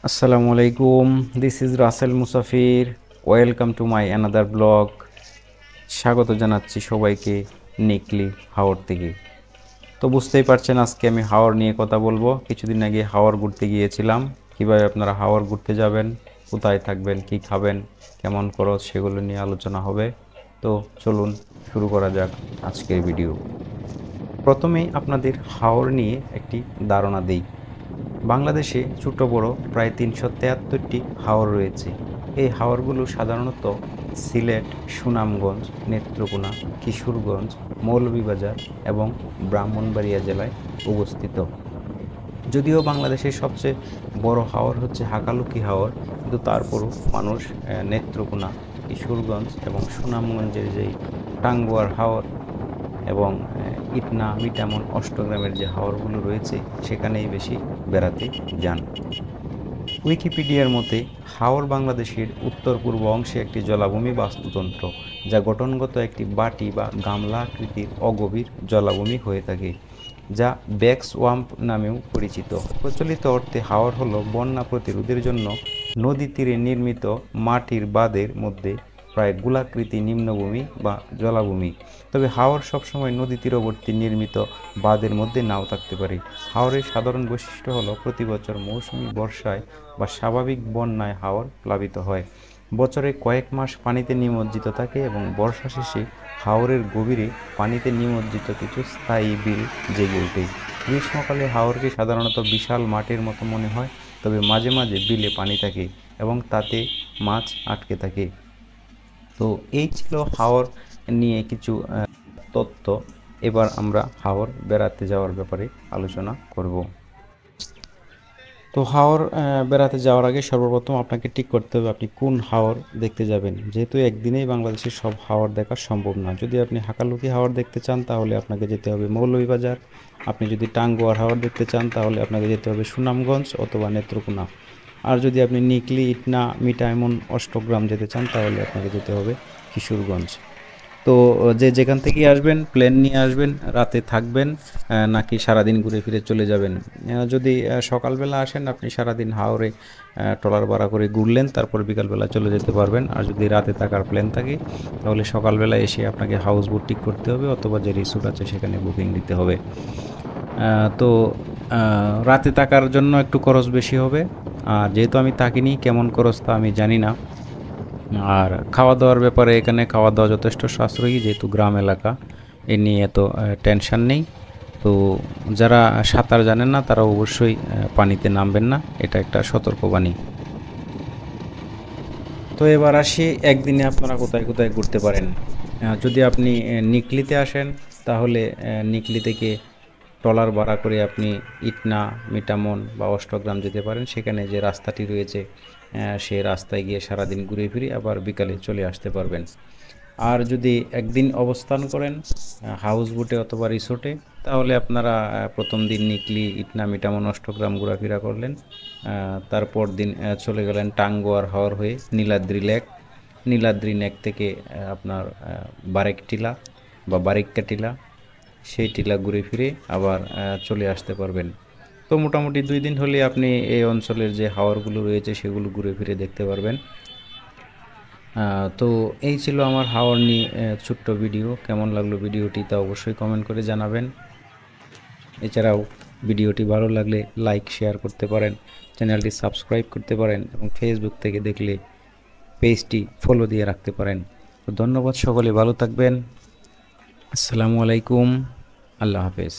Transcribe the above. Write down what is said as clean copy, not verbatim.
Assalamu alaikum. This is Russell Musafir. Welcome to my another blog. স্বাগত জানাচ্ছি সবাইকে নিকলি হাওর থেকে। তো বুঝতেই পারছেন আজকে আমি হাওর নিয়ে কথা বলবো। কিছুদিন আগে হাওর ঘুরতে গিয়েছিলাম। কিভাবে আপনারা হাওর ঘুরতে যাবেন, কোথায় থাকবেন, কি খাবেন, কেমন খরচ, সেগুলো নিয়ে আলোচনা হবে। তো চলুন শুরু করা যাক আজকের ভিডিও। প্রথমেই আপনাদের হাওর নিয়ে একটি ধারণা দেই। বাংলাদেশে ছোট বড় প্রায় ৩৭৩টি হাওর রয়েছে। এই হাওরগুলো সাধারণত সিলেট, সুনামগঞ্জ, নেত্রকোনা, কিশোরগঞ্জ, মৌলভীবাজার এবং ব্রাহ্মণবাড়িয়া জেলায় অবস্থিত। যদিও বাংলাদেশের সবচেয়ে বড় হাওর হচ্ছে হাকালুকি হাওর, কিন্তু তারপরও মানুষ নেত্রকোনা, কিশোরগঞ্জ এবং সুনামগঞ্জের যেই টাঙ্গুয়ার হাওর এবং ইটনা, মিটামন, অষ্টগ্রামের যে হাওরগুলো রয়েছে সেখানেই বেশি বেড়াতে যান। উইকিপিডিয়ার মতে হাওর বাংলাদেশের উত্তর পূর্ব অংশে একটি জলাভূমি বাস্তুতন্ত্র, যা গঠনগত একটি বাটি বা গামলা আকৃতির অগভীর জলাভূমি হয়ে থাকে, যা ব্যাক সোয়াম্প নামেও পরিচিত। প্রচলিত অর্থে হাওর হলো বন্যা প্রতিরোধের জন্য নদী তীরে নির্মিত মাটির বাঁধের মধ্যে প্রায় গোলাকৃতি নিম্নভূমি বা জলাভূমি। তবে হাওর সবসময় নদী তীরবর্তী নির্মিত বাঁধের মধ্যে নাও থাকতে পারে। হাওরের সাধারণ বৈশিষ্ট্য হলো প্রতি বছর মৌসুমি বর্ষায় বা স্বাভাবিক বন্যায় হাওর প্লাবিত হয়। বছরে কয়েক মাস পানিতে নিমজ্জিত থাকে এবং বর্ষা শেষে হাওরের গভীরে পানিতে নিমজ্জিত কিছু স্থায়ী বিল জেগে ওঠে। গ্রীষ্মকালে হাওরকে সাধারণত বিশাল মাঠের মতো মনে হয়, তবে মাঝে মাঝে বিলে পানি থাকে এবং তাতে মাছ আটকে থাকে। তো এই ছিল হাওর নিয়ে কিছু তথ্য। এবার আমরা হাওর বেড়াতে যাওয়ার ব্যাপারে আলোচনা করব। তো হাওর বেড়াতে যাওয়ার আগে সর্বপ্রথম আপনাকে ঠিক করতে হবে আপনি কোন হাওর দেখতে যাবেন, যেহেতু একদিনেই বাংলাদেশের সব হাওর দেখা সম্ভব না। যদি আপনি হাকালুকি হাওর দেখতে চান তাহলে আপনাকে যেতে হবে মৌলভীবাজার। আপনি যদি টাঙ্গুয়ার হাওর দেখতে চান তাহলে আপনাকে যেতে হবে সুনামগঞ্জ অথবা নেত্রকোনা। আর যদি আপনি নিকলি, ইটনা, মিটামন, অষ্টগ্রাম যেতে চান তাহলে আপনাকে যেতে হবে কিশোরগঞ্জ। তো যে যেখান থেকেই আসবেন প্লেন নিয়ে আসবেন, রাতে থাকবেন নাকি সারাদিন ঘুরে ফিরে চলে যাবেন। যদি সকালবেলা আসেন আপনি সারাদিন হাওরে ট্রলার ভাড়া করে ঘুরলেন, তারপর বিকালবেলা চলে যেতে পারবেন। আর যদি রাতে থাকার প্ল্যান থাকে তাহলে সকালবেলা এসে আপনাকে হাউস বোট ঠিক করতে হবে অথবা যে রিসোর্ট আছে সেখানে বুকিং দিতে হবে। তো রাতে থাকার জন্য একটু খরচ বেশি হবে। আর যেহেতু আমি থাকিনি, কেমন খরচ তা আমি জানি না। আর খাওয়া দাওয়ার ব্যাপারে এখানে খাওয়া দাওয়া যথেষ্ট সাশ্রয়ী, যেহেতু গ্রাম এলাকা, এ নিয়ে এত টেনশন নেই। তো যারা সাঁতার জানেন না তারা অবশ্যই পানিতে নামবেন না, এটা একটা সতর্কবাণী। তো এবার আসি একদিনে আপনারা কোথায় কোথায় ঘুরতে পারেন। যদি আপনি নিকলিতে আসেন তাহলে নিকলি থেকে ট্রলার ভাড়া করে আপনি ইটনা, মিটামন বা অষ্টগ্রাম যেতে পারেন। সেখানে যে রাস্তাটি রয়েছে সেই রাস্তায় গিয়ে সারাদিন ঘুরে ফিরে আবার বিকালে চলে আসতে পারবেন। আর যদি একদিন অবস্থান করেন হাউস বোটে অথবা রিসোর্টে, তাহলে আপনারা প্রথম দিন নিকলি, ইটনা, মিটামন, অষ্টগ্রাম ঘোরাফেরা করলেন। তারপর দিন চলে গেলেন টাঙ্গুয়ার হাওর হয়ে নীলাদ্রি লেক। নীলাদ্রি লেক থেকে আপনার বারেক টিলা বা বারিক্কা টিলা, সেই টিলা ঘুরে ফিরে আবার চলে আসতে পারবেন। তো মোটামুটি 2 দিন হলে আপনি এই অঞ্চলের যে হাওরগুলো রয়েছে সেগুলো ঘুরে ফিরে দেখতে পারবেন। তো এই ছিল আমার হাওর নিয়ে ছোট্ট ভিডিও। কেমন লাগলো ভিডিওটি তা অবশ্যই কমেন্ট করে জানাবেন। এছাড়াও ভিডিওটি ভালো লাগলে লাইক, শেয়ার করতে পারেন, চ্যানেলটি সাবস্ক্রাইব করতে পারেন এবং ফেসবুক থেকে দেখলে পেজটি ফলো দিয়ে রাখতে পারেন। তো ধন্যবাদ, সকলে ভালো থাকবেন। আসসালামু আলাইকুম, আল্লাহ হাফেজ।